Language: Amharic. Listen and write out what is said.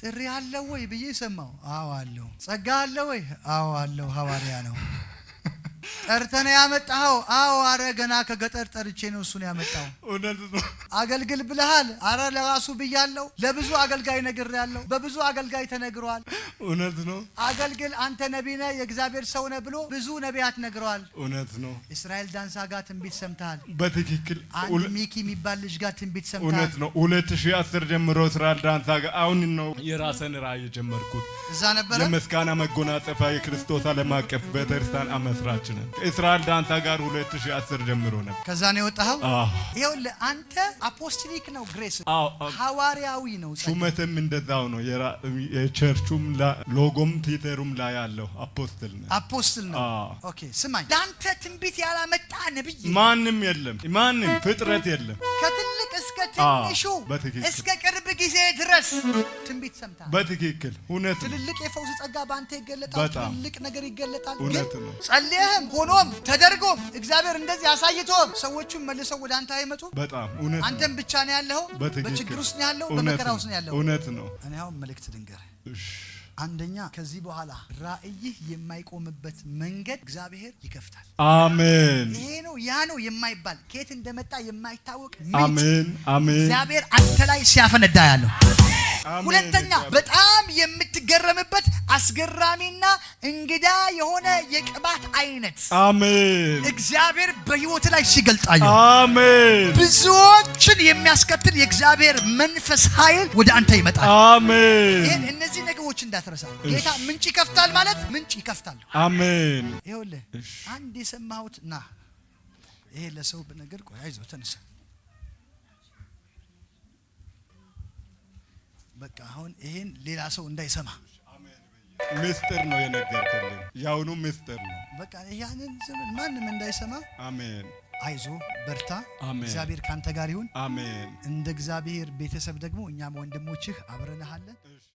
ጥሪ አለ ወይ ብዬ ሰማው አዎ አለው ጸጋ አለ ወይ አዎ አለው ሐዋርያ ነው ጠርተነ ያመጣው አዎ አረ ገና ከገጠር ጠርቼ ነው እሱን ያመጣው እውነት ነው አገልግል ብለሃል አረ ለራሱ ብያለው ለብዙ አገልጋይ ነግሬያለው በብዙ አገልጋይ ተነግሯል እውነት ነው አገልግል አንተ ነብይ ነህ የእግዚአብሔር ሰው ነህ ብሎ ብዙ ነቢያት ነግሯል እውነት ነው እስራኤል ዳንሳ ጋር ትንቢት ሰምተሃል በትክክል አንድ ሚኪ የሚባል ልጅ ጋር ትንቢት ሰምተሃል እውነት ነው 2010 ጀምሮ እስራኤል ዳንሳ ጋር አሁን ነው የራስን ራእይ ጀመርኩት እዛ ነበር ለመስካና መጎናጸፊያ የክርስቶስ ዓለም አቀፍ ቤተክርስቲያን አመስራች ነን እስራኤል ዳንሳ ጋር 2010 ጀምሮ ነው ከዛ ነው የወጣው ይኸውልህ አንተ አፖስቶሊክ ነው ግሬስ ሐዋርያዊ ነው ሹመትም እንደዛው ነው የቸርቹም ሎጎም ቲተሩም ላይ ያለው አፖስቶል ነው ኦኬ ስማኝ ዳንተ ትንቢት ያላመጣ ነብይ ማንም የለም ማንም ፍጥረት የለም ከትልቅ እስከ ትንሹ እስከ ቅርብ ጊዜ ድረስ ትንቢት ሰምታ በትክክል እውነት ትልልቅ የፈውስ ጸጋ ባንተ ይገለጣል ትልልቅ ነገር ይገለጣል ግን ጸልየህም ሆኖም ተደርጎም እግዚአብሔር እንደዚህ አሳይቶም ሰዎቹን መልሰው ወደ አንተ አይመጡ በጣም እውነት አንተም ብቻ ነው ያለው በችግር ውስጥ ነው ያለው በመከራ ውስጥ ነው ያለው እውነት ነው እኔ አሁን መልእክት ልንገርህ አንደኛ ከዚህ በኋላ ራእይህ የማይቆምበት መንገድ እግዚአብሔር ይከፍታል አሜን ይሄ ነው ያ ነው የማይባል ከየት እንደመጣ የማይታወቅ አሜን አሜን እግዚአብሔር አንተ ላይ ሲያፈነዳ ያለው ሁለተኛ በጣም የምትገረምበት አስገራሚና እንግዳ የሆነ የቅባት አይነት አሜን እግዚአብሔር በህይወት ላይ ሲገልጣዩ አሜን ብዙዎችን የሚያስከትል የእግዚአብሔር መንፈስ ኃይል ወደ አንተ ይመጣል አሜን እነዚህ ነገሮች እንዳትረሳ ጌታ ምንጭ ይከፍታል ማለት ምንጭ ይከፍታል አሜን ይኸውልህ አንድ የሰማሁት ና ይሄ ለሰው በነገር ቆይ አይዞህ ተነሳ በቃ አሁን ይሄን ሌላ ሰው እንዳይሰማ ሚስጥር ነው የነገርከኝ ያውኑ ሚስጥር ነው በቃ ያንን ዘመን ማንንም እንዳይሰማ አሜን አይዞ በርታ እግዚአብሔር ካንተ ጋር ይሁን አሜን እንደ እግዚአብሔር ቤተሰብ ደግሞ እኛም ወንድሞችህ አብረንሃለን